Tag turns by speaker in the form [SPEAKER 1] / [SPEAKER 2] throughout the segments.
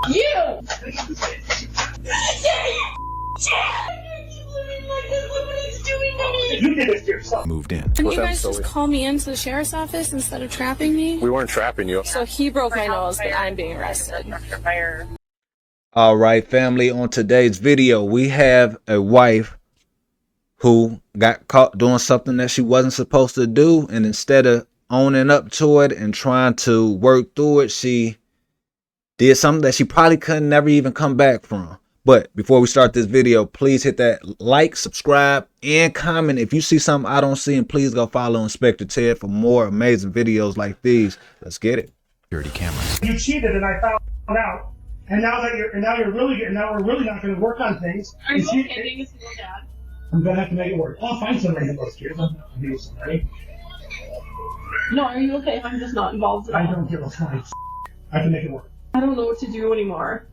[SPEAKER 1] You!
[SPEAKER 2] You did this to yourself.
[SPEAKER 3] Moved in.
[SPEAKER 4] Didn't you guys just call me into the sheriff's office instead of trapping me?
[SPEAKER 3] We weren't trapping you.
[SPEAKER 4] So he broke my nose, but I'm being arrested.
[SPEAKER 5] All right, family, on today's video, we have a wife who got caught doing something that she wasn't supposed to do. And instead of owning up to it and trying to work through it, she did something that she probably couldn't never even come back from. But before we start this video, please hit that like, subscribe, and comment if you see something I don't see. And please go follow Inspector Ted for more amazing videos like these. Let's get it.
[SPEAKER 3] Security cameras.
[SPEAKER 2] You cheated, and I found out. And now we're really not going to work on things.
[SPEAKER 1] Are you okay being a single dad?
[SPEAKER 2] I'm going to have to make it work. I'll find somebody that goes here. I'm not going to deal with somebody.
[SPEAKER 1] No, are you okay if I'm just not involved at all?
[SPEAKER 2] I don't give a fuck. I can make it work.
[SPEAKER 1] I don't know what to do anymore.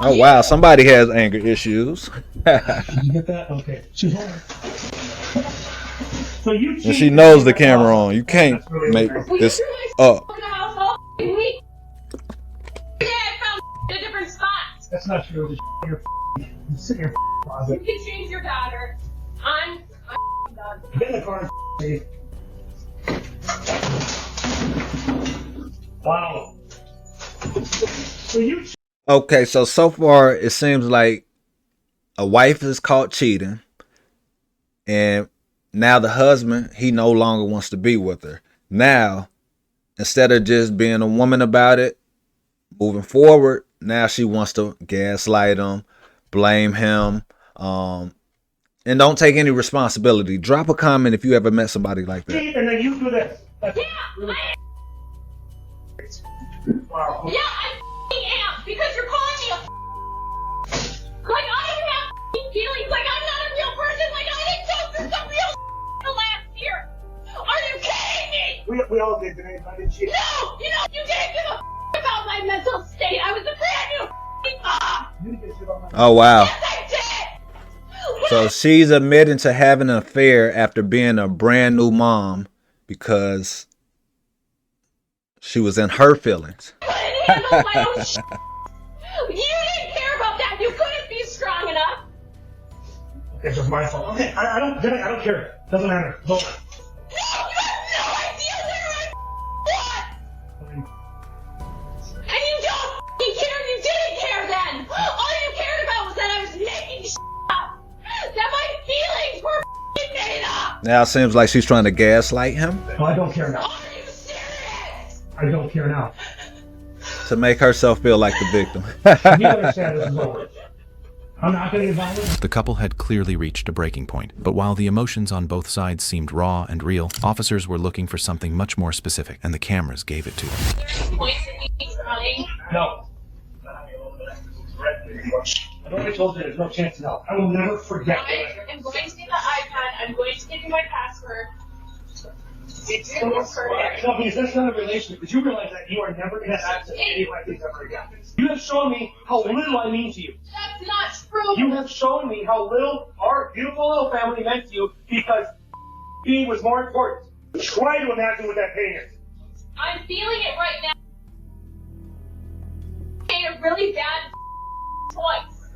[SPEAKER 5] Oh, wow. Somebody has anger issues.
[SPEAKER 2] Did you get that? Okay. She's home. So you
[SPEAKER 5] And she knows the camera on. You can't make this up.
[SPEAKER 2] That's not true. You're sit in your closet.
[SPEAKER 1] You can change your daughter. I'm done.
[SPEAKER 2] Get in the car and leave. Wow. So you
[SPEAKER 5] Okay, so far it seems like a wife is caught cheating, and now the husband, he no longer wants to be with her. Now, instead of just being a woman about it, moving forward, now she wants to gaslight him, blame him, and don't take any responsibility. Drop a comment if you ever met somebody like that.
[SPEAKER 2] cheat and then you do this. That's wow.
[SPEAKER 1] Yeah, I am because you're calling me a like I don't have feelings. Like I'm not a real person. Like I didn't go through some real the last year. Are you kidding me?
[SPEAKER 2] We all did today. I didn't cheat.
[SPEAKER 1] No, you didn't give a about my mental state. I was a brand new mom.
[SPEAKER 2] You didn't get shit on my
[SPEAKER 5] Oh, wow.
[SPEAKER 1] Yes, I did.
[SPEAKER 5] So she's admitting to having an affair after being a brand new mom because she was in her feelings.
[SPEAKER 1] I couldn't handle my own shit. You didn't care about that. You couldn't be strong enough.
[SPEAKER 2] It's just my fault. Okay, I don't care. Doesn't matter. Don't.
[SPEAKER 1] No, you have no idea where I was. And you don't care. You didn't care then. All you cared about was that I was making up. That my feelings were made up.
[SPEAKER 5] Now it seems like she's trying to gaslight him
[SPEAKER 2] Well, I don't care now.
[SPEAKER 1] Are you serious?
[SPEAKER 2] I don't care now.
[SPEAKER 5] to make herself feel like the victim.
[SPEAKER 2] You understand this is over. I'm not going to get violent.
[SPEAKER 3] The couple had clearly reached a breaking point, but while the emotions on both sides seemed raw and real, officers were looking for something much more specific, and the cameras gave it to them.
[SPEAKER 2] No. I've already told you there's no chance in hell. I will never forget.
[SPEAKER 1] I am going to get the iPad. I'm going to give you my password.
[SPEAKER 2] No, because that's not a relationship. Did you realize that you are never going to have access to any of my things ever again? You have shown me how little I mean to you.
[SPEAKER 1] That's not true.
[SPEAKER 2] You have shown me how little our beautiful little family meant to you because me was more important. Try to imagine what that pain is.
[SPEAKER 1] I'm feeling it right now. I made a really bad choice.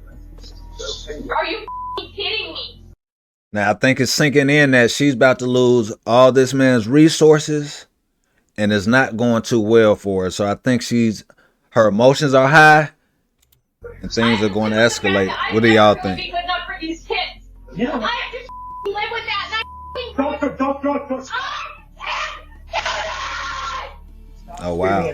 [SPEAKER 1] Are you kidding me?
[SPEAKER 5] Now I think it's sinking in that she's about to lose all this man's resources and it's not going too well for her. So I think her emotions are high and things are going to escalate. What do y'all think?
[SPEAKER 1] Be good enough for these kids.
[SPEAKER 2] Yeah.
[SPEAKER 1] I have to live with that.
[SPEAKER 2] Don't.
[SPEAKER 5] Oh, wow.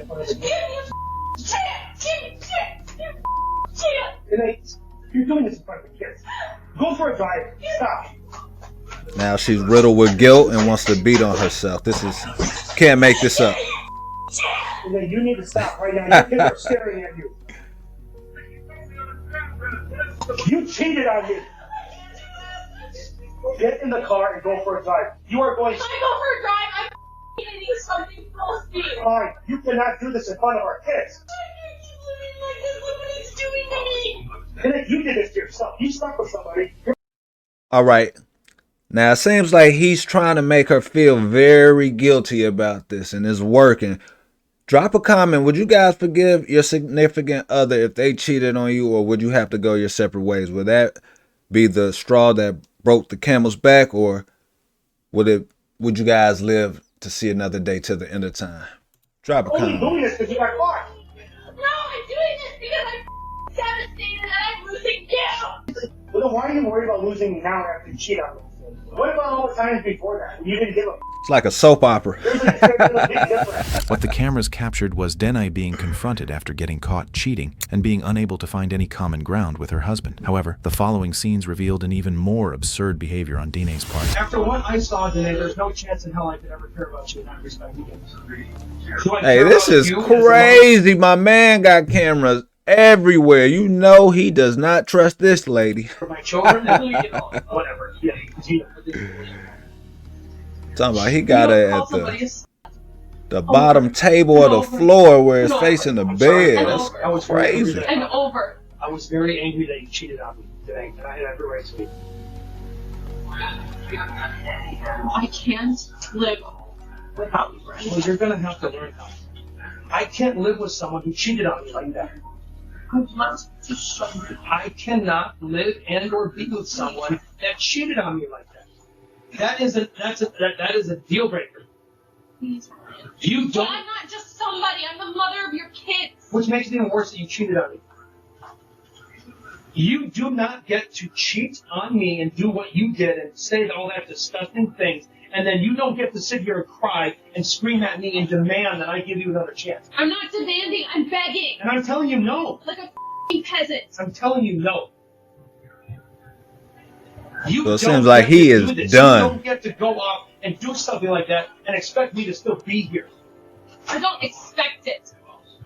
[SPEAKER 2] You're doing this in front of the kids. Go for a drive. Stop.
[SPEAKER 5] Now she's riddled with guilt and wants to beat on herself. Can't make this up.
[SPEAKER 2] You need to stop right now. Your kids are staring at you. You cheated on me. Get in the car and go for a drive. You are going.
[SPEAKER 1] If I go for a drive, I'm gonna need something close to you.
[SPEAKER 2] Fine. You cannot do this in front of our kids.
[SPEAKER 1] Nobody's doing to me.
[SPEAKER 2] And then you did this to yourself. You slept with somebody.
[SPEAKER 5] All right. Now, it seems like he's trying to make her feel very guilty about this, and it's working. Drop a comment. Would you guys forgive your significant other if they cheated on you, or would you have to go your separate ways? Would that be the straw that broke the camel's back, or would you guys live to see another day till the end of time? Drop a comment.
[SPEAKER 2] Doing this because you got caught.
[SPEAKER 1] No, I'm doing this because I'm devastated and I'm losing you.
[SPEAKER 2] Well, then why are you worried about losing me now after you cheat on me? What about all the times before that? You didn't give a
[SPEAKER 5] It's like a soap opera.
[SPEAKER 2] There's a big difference.
[SPEAKER 3] What the cameras captured was Denai being confronted after getting caught cheating and being unable to find any common ground with her husband. However, the following scenes revealed an even more absurd behavior on Dinay's part.
[SPEAKER 2] After what I saw today, there's no chance in hell I could ever care about you in that respect again.
[SPEAKER 5] Hey, this is crazy. My man got cameras everywhere. You know he does not trust this lady.
[SPEAKER 2] For my children, you know, whatever. Yeah,
[SPEAKER 5] Talking about he got it at the bottom table of the floor where it's facing the bed. That's crazy.
[SPEAKER 1] And over.
[SPEAKER 2] I was very angry that you cheated on me today, and I had every right to be.
[SPEAKER 1] I can't live without you, Brent.
[SPEAKER 2] Well, you're gonna have to learn how. I can't live with someone who cheated on me like that.
[SPEAKER 1] I want to show you.
[SPEAKER 2] I cannot live and or be with someone that cheated on me like that. That is a deal breaker.
[SPEAKER 1] Please.
[SPEAKER 2] You don't.
[SPEAKER 1] I'm not just somebody. I'm the mother of your kids.
[SPEAKER 2] Which makes it even worse that you cheated on me. You do not get to cheat on me and do what you did and say all that disgusting things, and then you don't get to sit here and cry and scream at me and demand that I give you another chance.
[SPEAKER 1] I'm not demanding. I'm begging.
[SPEAKER 2] And I'm telling you no.
[SPEAKER 1] Like a f***ing peasant.
[SPEAKER 2] I'm telling you no. You
[SPEAKER 5] So it
[SPEAKER 2] don't
[SPEAKER 5] seems like
[SPEAKER 2] get to
[SPEAKER 5] he
[SPEAKER 2] do
[SPEAKER 5] is
[SPEAKER 2] this.
[SPEAKER 5] done.
[SPEAKER 2] You don't get to go off and do something like that and expect me to still be here.
[SPEAKER 1] I don't expect it.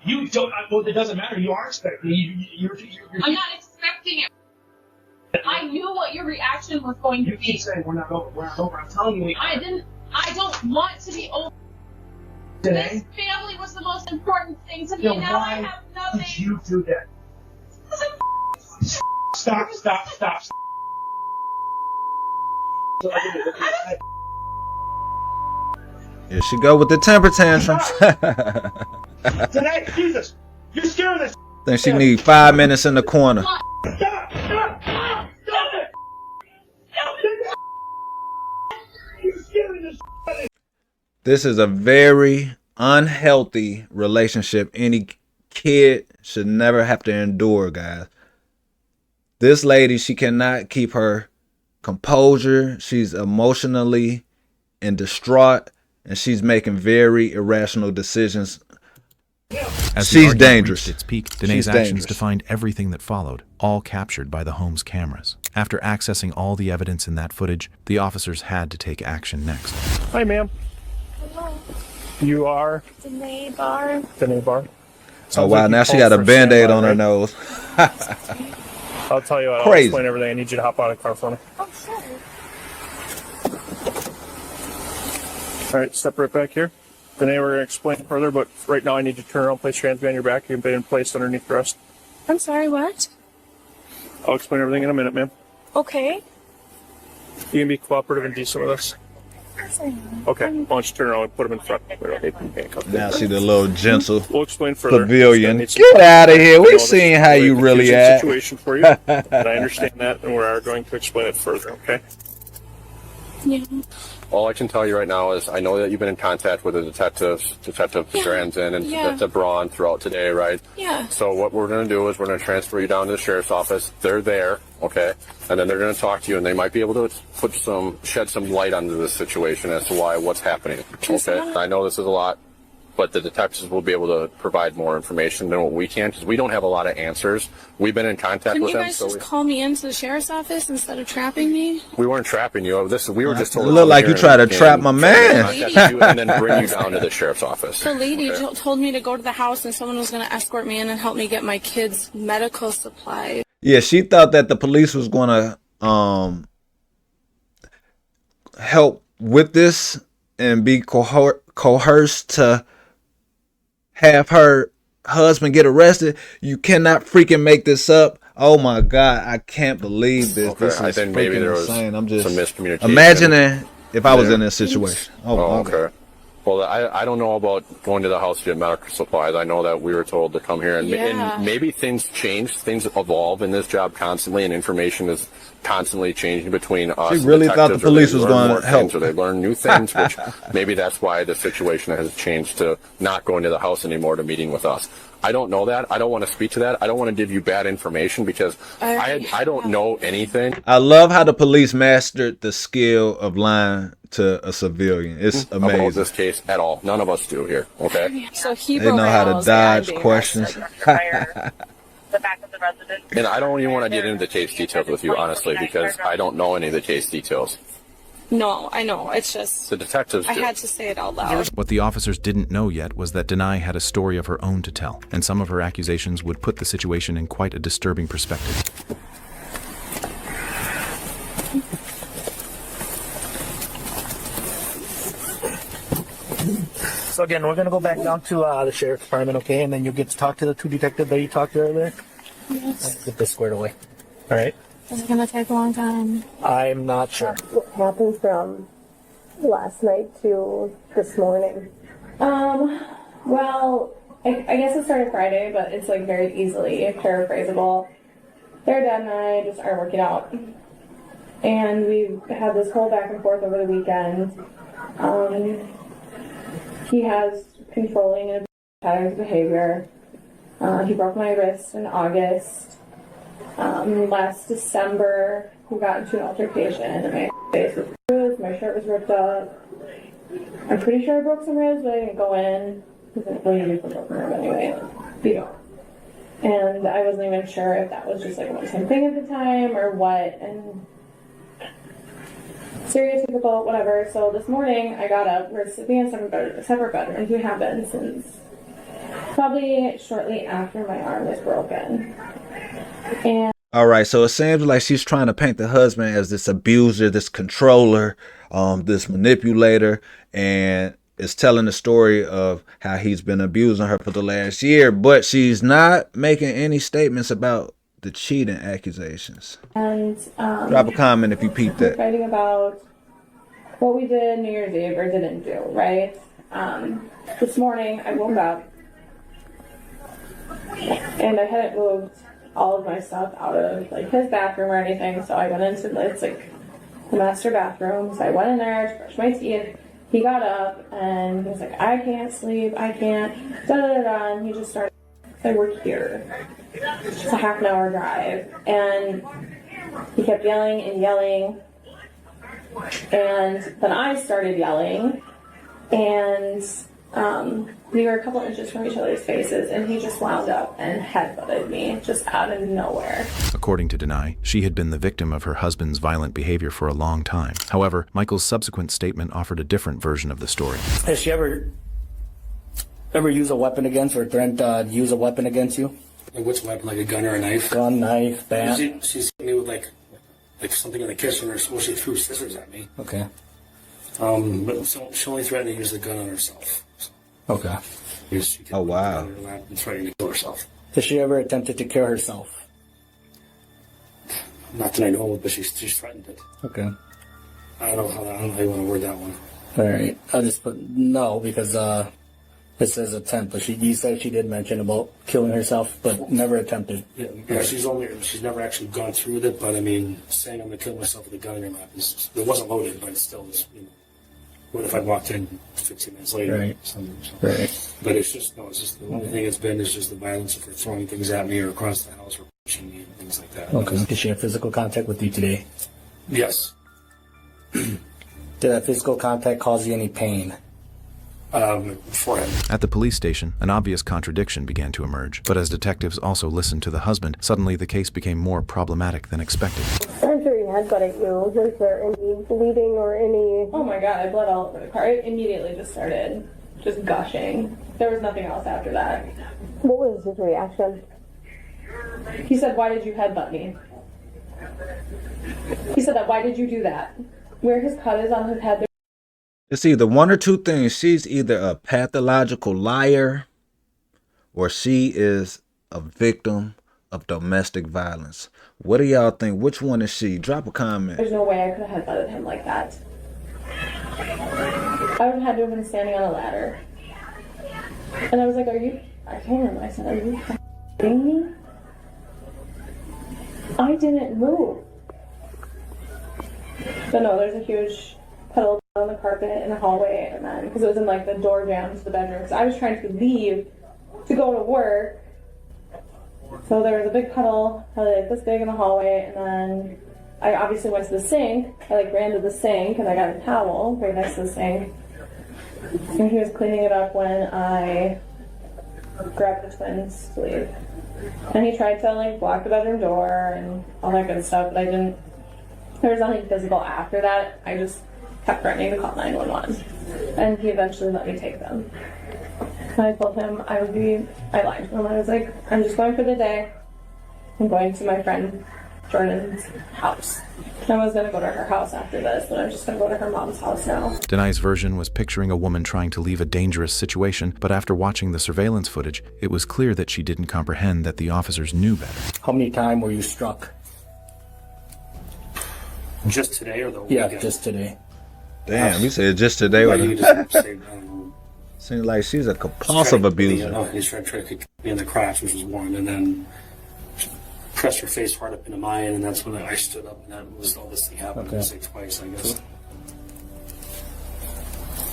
[SPEAKER 2] You don't. Well, it doesn't matter. You are expecting. You're
[SPEAKER 1] I'm not expecting it. I knew what your reaction was going to
[SPEAKER 2] You keep
[SPEAKER 1] be.
[SPEAKER 2] saying we're not over. We're not over. I'm telling you.
[SPEAKER 1] I don't want to be over.
[SPEAKER 2] Today.
[SPEAKER 1] This family was the most important thing to me.
[SPEAKER 2] Then
[SPEAKER 1] Now I
[SPEAKER 2] why
[SPEAKER 1] have nothing.
[SPEAKER 2] did you do that? Stop.
[SPEAKER 5] Here she go with the temper tantrums.
[SPEAKER 2] Today, Jesus, you're scaring us.
[SPEAKER 5] Think she need 5 minutes in the corner.
[SPEAKER 2] Stop it! You're scaring us.
[SPEAKER 5] This is a very unhealthy relationship any kid should never have to endure, guys. This lady, she cannot keep her composure. She's emotionally and distraught, and she's making very irrational decisions.
[SPEAKER 3] As
[SPEAKER 5] She's
[SPEAKER 3] the argument
[SPEAKER 5] dangerous.
[SPEAKER 3] reached its peak,
[SPEAKER 5] She's
[SPEAKER 3] Danae's actions
[SPEAKER 5] dangerous.
[SPEAKER 3] defined everything that followed, all captured by the home's cameras. After accessing all the evidence in that footage, the officers had to take action next.
[SPEAKER 6] Hi, ma'am.
[SPEAKER 4] Hello.
[SPEAKER 6] You are
[SPEAKER 4] Danae Bar.
[SPEAKER 6] Danae Bar.
[SPEAKER 5] Oh, wow. Now she got a Band-Aid on her nose.
[SPEAKER 6] I'll tell you what. I'll
[SPEAKER 5] Crazy.
[SPEAKER 6] explain everything. I need you to hop out of the car for me.
[SPEAKER 4] Oh, sure.
[SPEAKER 6] All right, step right back here. Danae, we're going to explain further, but right now I need you to turn around, place your hands behind your back. You've been placed underneath the rest.
[SPEAKER 4] I'm sorry, what?
[SPEAKER 6] I'll explain everything in a minute, ma'am.
[SPEAKER 4] Okay.
[SPEAKER 6] You can be cooperative and decent with us.
[SPEAKER 4] Yes, I am.
[SPEAKER 6] Okay. Why don't you turn around and put them in front? We don't need them handcuffed.
[SPEAKER 5] Now she the little gentle
[SPEAKER 6] We'll explain further.
[SPEAKER 5] pavilion.
[SPEAKER 6] Just gonna need some
[SPEAKER 5] Get
[SPEAKER 6] time.
[SPEAKER 5] out of here.
[SPEAKER 6] I know
[SPEAKER 5] We've
[SPEAKER 6] this is
[SPEAKER 5] seen
[SPEAKER 6] a
[SPEAKER 5] how
[SPEAKER 6] really
[SPEAKER 5] you really
[SPEAKER 6] confusing
[SPEAKER 5] act.
[SPEAKER 6] situation for you, and I understand that, and we are going to explain it further, okay?
[SPEAKER 4] Yeah.
[SPEAKER 7] All I can tell you right now is I know that you've been in contact with the detectives, Detective Stranson and
[SPEAKER 4] Yeah.
[SPEAKER 7] Detective Braun throughout today, right?
[SPEAKER 4] Yeah.
[SPEAKER 7] So what we're going to do is we're going to transfer you down to the sheriff's office. They're there, okay? And then they're going to talk to you, and they might be able to shed some light onto this situation as to what's happening, okay? I know this is a lot, but the detectives will be able to provide more information than what we can because we don't have a lot of answers. We've been in contact
[SPEAKER 4] Can
[SPEAKER 7] with
[SPEAKER 4] you
[SPEAKER 7] them,
[SPEAKER 4] guys
[SPEAKER 7] so
[SPEAKER 4] just call me into the sheriff's office instead of trapping me?
[SPEAKER 7] we weren't trapping you. We were just told
[SPEAKER 5] You
[SPEAKER 7] to
[SPEAKER 5] look
[SPEAKER 7] come
[SPEAKER 5] like you
[SPEAKER 7] here
[SPEAKER 5] tried to
[SPEAKER 7] and
[SPEAKER 5] trap my man.
[SPEAKER 7] contact you and then bring you down to the sheriff's office.
[SPEAKER 4] The lady
[SPEAKER 7] Okay.
[SPEAKER 4] told me to go to the house and someone was going to escort me in and help me get my kids' medical supplies.
[SPEAKER 5] Yeah, she thought that the police was going to help with this and be coerced to have her husband get arrested. You cannot freaking make this up. Oh my God, I can't believe this.
[SPEAKER 7] Okay,
[SPEAKER 5] This is
[SPEAKER 7] I think maybe
[SPEAKER 5] freaking
[SPEAKER 7] there was
[SPEAKER 5] insane. I'm just
[SPEAKER 7] some miscommunication.
[SPEAKER 5] imagining if I was in this situation. Oh, my God.
[SPEAKER 7] Okay. Well, I don't know about going to the house to get medical supplies. I know that we were told to come here, and,
[SPEAKER 4] Yeah.
[SPEAKER 7] and maybe things change, things evolve in this job constantly, and information is constantly changing between us.
[SPEAKER 5] She
[SPEAKER 7] and
[SPEAKER 5] really thought the
[SPEAKER 7] detectives, or
[SPEAKER 5] police
[SPEAKER 7] they
[SPEAKER 5] was
[SPEAKER 7] learn
[SPEAKER 5] going
[SPEAKER 7] more
[SPEAKER 5] to help.
[SPEAKER 7] things, or they learn new things, which maybe that's why the situation has changed to not going to the house anymore to meeting with us. I don't know that. I don't want to speak to that. I don't want to give you bad information because I don't know anything.
[SPEAKER 5] I love how the police mastered the skill of lying to a civilian. It's
[SPEAKER 7] About
[SPEAKER 5] amazing.
[SPEAKER 7] this case at all. None of us do here. Okay.
[SPEAKER 4] So he
[SPEAKER 5] They
[SPEAKER 4] broke
[SPEAKER 5] know
[SPEAKER 4] my
[SPEAKER 5] how to
[SPEAKER 4] house and I'm
[SPEAKER 5] dodge
[SPEAKER 4] being
[SPEAKER 5] questions.
[SPEAKER 4] arrested.
[SPEAKER 1] The back of the residence.
[SPEAKER 7] And I don't even want to get into the case details with you, honestly, because I don't know any of the case details.
[SPEAKER 4] No, I know. It's just
[SPEAKER 7] The detectives
[SPEAKER 4] I
[SPEAKER 7] do.
[SPEAKER 4] had to say it out loud.
[SPEAKER 3] What the officers didn't know yet was that Denai had a story of her own to tell, and some of her accusations would put the situation in quite a disturbing perspective.
[SPEAKER 8] So again, we're gonna go back down to the sheriff's department, okay? And then you'll get to talk to the two detectives that you talked to earlier.
[SPEAKER 4] Yes.
[SPEAKER 8] Let's get this squared away. All right.
[SPEAKER 4] Is it gonna take a long time?
[SPEAKER 8] I'm not sure.
[SPEAKER 9] What happened from last night to this morning?
[SPEAKER 4] Well, I guess it started Friday, but it's like very easily paraphrasable. Their dad and I just aren't working out. And we've had this whole back and forth over the weekend. He has controlling and abusive behavior. He broke my wrist in August. Last December, we got into an altercation and my face was bruised, my shirt was ripped up. I'm pretty sure I broke some ribs, but I didn't go in. Because I didn't really do some broken rib anyway. You don't. And I wasn't even sure if that was just like a one-time thing at the time or what. And serious, difficult, whatever. So this morning I got up. We're sleeping in separate bedrooms. We have been since probably shortly after my arm was broken. And
[SPEAKER 5] All right, so it seems like she's trying to paint the husband as this abuser, this controller, this manipulator, and is telling the story of how he's been abusing her for the last year, but she's not making any statements about the cheating accusations. Drop a comment if you peeped
[SPEAKER 4] we're
[SPEAKER 5] that.
[SPEAKER 4] fighting about what we did New Year's Eve or didn't do, right? This morning I woke up and I hadn't moved all of my stuff out of like his bathroom or anything, so I went into it's like the master bathroom. So I went in there to brush my teeth. He got up and he was like, I can't sleep, I can't, da da da da, and he just started, I work here. It's a half an hour drive. And he kept yelling and yelling. And then I started yelling. And we were a couple inches from each other's faces, and he just wound up and headbutted me just out of nowhere.
[SPEAKER 3] According to Denai, she had been the victim of her husband's violent behavior for a long time. However, Michael's subsequent statement offered a different version of the story.
[SPEAKER 8] Has she ever used a weapon against or threatened to use a weapon against you?
[SPEAKER 10] Like which weapon, like a gun or a knife?
[SPEAKER 8] Gun, knife, bat.
[SPEAKER 10] She's hit me with like something in the kitchen, or she threw scissors at me.
[SPEAKER 8] Okay.
[SPEAKER 10] But she only threatened to use the gun on herself. So.
[SPEAKER 8] Okay.
[SPEAKER 5] Oh wow.
[SPEAKER 10] And threatening to kill herself.
[SPEAKER 8] Has she ever attempted to kill herself?
[SPEAKER 10] Not that I know of, but she's threatened it.
[SPEAKER 8] Okay.
[SPEAKER 10] I don't know how you want to word that one.
[SPEAKER 8] All right. I'll just put no because it says attempt, but you said she did mention about killing herself, but never attempted.
[SPEAKER 10] Yeah, she's never actually gone through with it, but I mean, saying I'm going to kill myself with a gun in her lap it wasn't loaded, but it still is, what if I walked in 15 minutes later?
[SPEAKER 8] Right.
[SPEAKER 10] Right. But it's just the only thing it's been is just the violence of her throwing things at me or across the house or pushing me and things like that.
[SPEAKER 8] Okay. Did she have physical contact with you today?
[SPEAKER 10] Yes.
[SPEAKER 8] Did that physical contact cause you any pain?
[SPEAKER 10] Forehead.
[SPEAKER 3] At the police station, an obvious contradiction began to emerge. But as detectives also listened to the husband, suddenly the case became more problematic than expected.
[SPEAKER 9] I'm sure he headbutted you. Was there any bleeding or any...
[SPEAKER 4] Oh my god, I bled all over the car. It immediately just started just gushing. There was nothing else after that.
[SPEAKER 9] What was his reaction?
[SPEAKER 4] He said, why did you headbutt me? He said that, why did you do that? Where his cut is on his head,
[SPEAKER 5] It's either one or two things. She's either a pathological liar or she is a victim of domestic violence. What do y'all think? Which one is she? Drop a comment.
[SPEAKER 4] There's no way I could have headbutted him like that. I would have had to have been standing on a ladder. And I was like, I told him, I said, are you kidding me? I didn't move. But no, there's a huge puddle on the carpet in the hallway, and then, because it was in like the door jam to the bedroom, because I was trying to leave to go to work. So there was a big puddle, probably like this big in the hallway, and then I obviously went to the sink. I like ran to the sink, and I got a towel right next to the sink. And he was cleaning it up when I grabbed the twins to leave. And he tried to like block the bedroom door and all that good stuff, but I didn't. There was nothing physical after that. I just kept threatening to call 911. And he eventually let me take them. And I told him I lied to him. I was like, I'm just going for the day. I'm going to my friend Jordan's house. I was going to go to her house after this, but I'm just going to go to her mom's house now.
[SPEAKER 3] Denai's version was picturing a woman trying to leave a dangerous situation, but after watching the surveillance footage, it was clear that she didn't comprehend that the officers knew better.
[SPEAKER 8] How many times were you struck?
[SPEAKER 10] Just today or the weekend?
[SPEAKER 8] Yeah, just today.
[SPEAKER 5] Damn, you said just today.
[SPEAKER 10] Well, you just say,
[SPEAKER 5] Seems like she's a compulsive abuser.
[SPEAKER 10] He's trying to kick me in the crotch, which was one, and then pressed her face hard up into mine, and that's when I stood up, and that was all this thing happened.
[SPEAKER 8] Okay.
[SPEAKER 10] Say twice, I guess.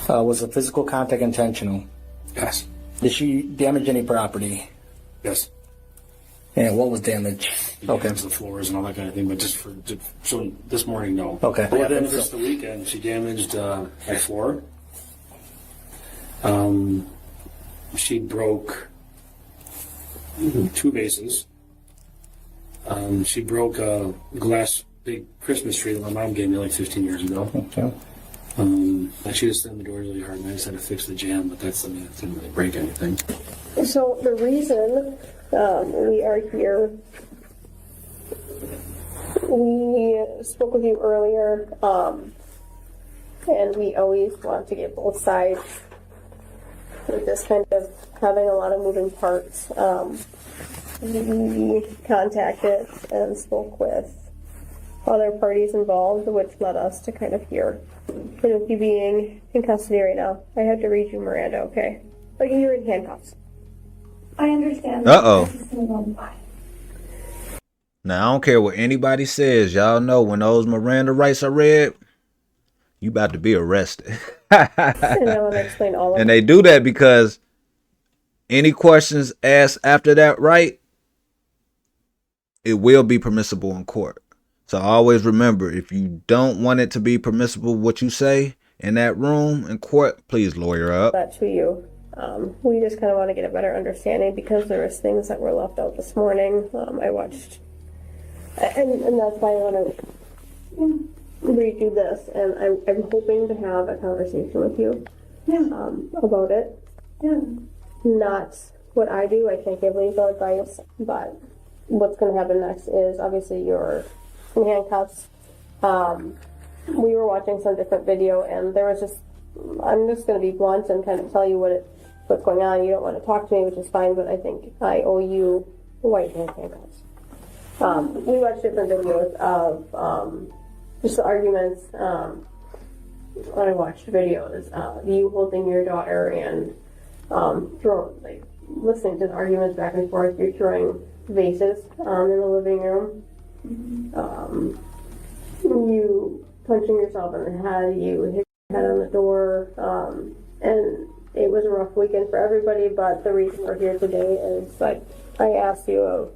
[SPEAKER 8] Was the physical contact intentional?
[SPEAKER 10] Yes.
[SPEAKER 8] Did she damage any property?
[SPEAKER 10] Yes.
[SPEAKER 8] And what was damaged? Okay.
[SPEAKER 10] The floors and all that kind of thing, but so this morning, no.
[SPEAKER 8] Okay.
[SPEAKER 10] But then just the weekend, she damaged my floor. She broke 2 vases. She broke a glass big Christmas tree that my mom gave me like 15 years ago.
[SPEAKER 8] Okay.
[SPEAKER 10] She just slammed the door really hard, and I just had to fix the jam, but it didn't really break anything.
[SPEAKER 9] So the reason we are here, we spoke with you earlier, and we always want to get both sides with this kind of having a lot of moving parts. We contacted and spoke with other parties involved, which led us to kind of here. And with you being in custody right now, I have to read you Miranda, okay? Like you're in handcuffs. I understand.
[SPEAKER 5] Uh-oh. Now, I don't care what anybody says. Y'all know when those Miranda rights are read, you about to be arrested.
[SPEAKER 9] And I want to explain all of
[SPEAKER 5] And they do that because any questions asked after that right, it will be permissible in court. So always remember, if you don't want it to be permissible what you say in that room in court, please lawyer up.
[SPEAKER 9] that to you. We just kind of want to get a better understanding because there was things that were left out this morning. I watched, and that's why I want to read you this, and I'm hoping to have a conversation with you about it. Yeah. Not what I do. I can't give legal advice, but what's going to happen next is obviously you're in handcuffs. We were watching some different video, and there was just, I'm just going to be blunt and kind of tell you what's going on. You don't want to talk to me, which is fine, but I think I owe you white handcuffs. We watched different videos of just the arguments. I watched videos of you holding your daughter and listening to the arguments back and forth. You're throwing vases in the living room. You punching yourself in the head. You hit your head on the door. And it was a rough weekend for everybody, but the reason we're here today is like I asked you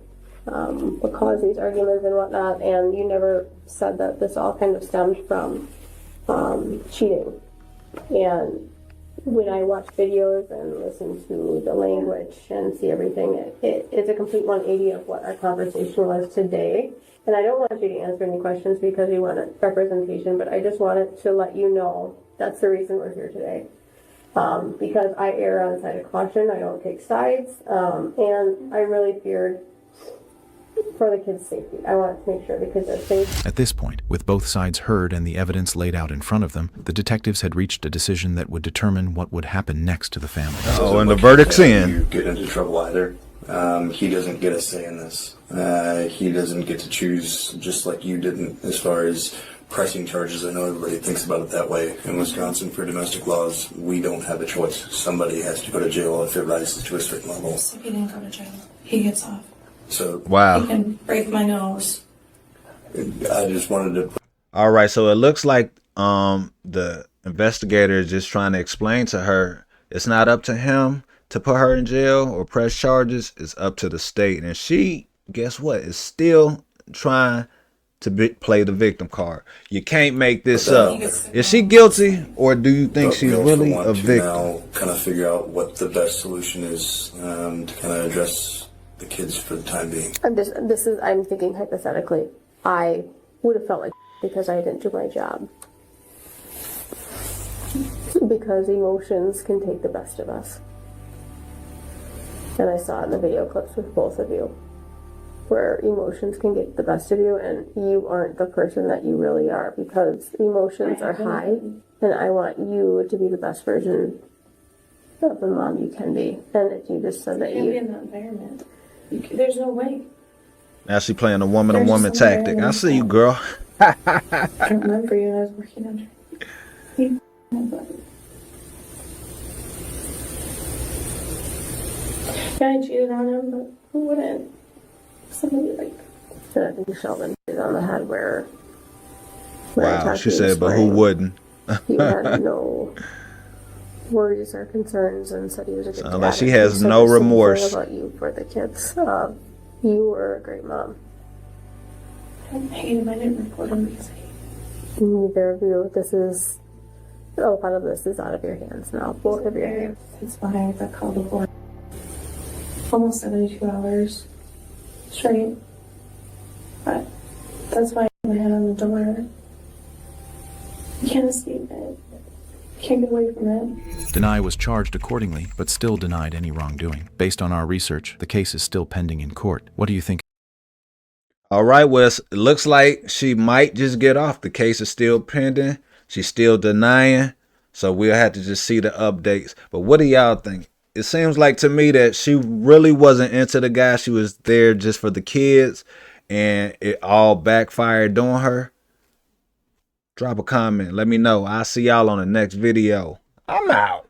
[SPEAKER 9] what caused these arguments and whatnot, and you never said that this all kind of stemmed from cheating. And when I watch videos and listen to the language and see everything, it's a complete 180 of what our conversation was today. And I don't want you to answer any questions because you want representation, but I just wanted to let you know that's the reason we're here today. Because I err on the side of caution, I don't take sides, and I really feared for the kids' safety. I wanted to make sure the kids are safe.
[SPEAKER 3] At this point, with both sides heard and the evidence laid out in front of them, the detectives had reached a decision that would determine what would happen next to the family.
[SPEAKER 5] Oh, and the verdict's in.
[SPEAKER 11] You get into trouble either. He doesn't get a say in this. He doesn't get to choose, just like you didn't, as far as pressing charges. I know everybody thinks about it that way. In Wisconsin, for domestic laws, we don't have a choice. Somebody has to go to jail if it rises to a certain level.
[SPEAKER 1] So he didn't go to jail. He gets off.
[SPEAKER 11] So
[SPEAKER 5] wow.
[SPEAKER 1] He can break my nose.
[SPEAKER 11] I just wanted to.
[SPEAKER 5] All right, so it looks like the investigator is just trying to explain to her it's not up to him to put her in jail or press charges. It's up to the state, and she, guess what, is still trying to play the victim card. You can't make this up. Is she guilty, or do you think she's really a victim?
[SPEAKER 11] Now kind of figure out what the best solution is to kind of address the kids for the time being.
[SPEAKER 9] I'm thinking hypothetically. I would have felt like because I didn't do my job. Because emotions can take the best of us. And I saw it in the video clips with both of you, where emotions can get the best of you and you aren't the person that you really are, because emotions are high, and I want you to be the best version of the mom you can be. And you just said that
[SPEAKER 4] You can't be in that environment. There's no way.
[SPEAKER 5] Now she playing a woman-on-woman tactic. I see you, girl.
[SPEAKER 4] I don't remember you when I was working under you. Yeah, I cheated on him, but who wouldn't? Somebody like.
[SPEAKER 9] And I think Sheldon did on the head where I
[SPEAKER 5] Wow,
[SPEAKER 9] talked
[SPEAKER 5] she
[SPEAKER 9] to you
[SPEAKER 5] said,
[SPEAKER 9] this
[SPEAKER 5] but who
[SPEAKER 9] morning,
[SPEAKER 5] wouldn't?
[SPEAKER 9] he had no worries or concerns and said he was a good dad.
[SPEAKER 5] Like she
[SPEAKER 9] And
[SPEAKER 5] has
[SPEAKER 9] he said
[SPEAKER 5] no
[SPEAKER 9] the same thing
[SPEAKER 5] remorse.
[SPEAKER 9] about you for the kids. You were a great mom.
[SPEAKER 4] I don't hate him. I didn't report him because I hate him.
[SPEAKER 9] Neither of you. A lot of this is out of your hands now. Both of your hands.
[SPEAKER 4] It's why I got called before. Almost 72 hours straight. But that's why I had my head on the door. You can't escape it. You can't get away from it.
[SPEAKER 3] Denai was charged accordingly, but still denied any wrongdoing. Based on our research, the case is still pending in court. What do you think?
[SPEAKER 5] All right, Wes, it looks like she might just get off. The case is still pending. She's still denying. So we'll have to just see the updates. But what do y'all think? It seems like to me that she really wasn't into the guy. She was there just for the kids, and it all backfired on her. Drop a comment. Let me know. I'll see y'all on the next video. I'm out.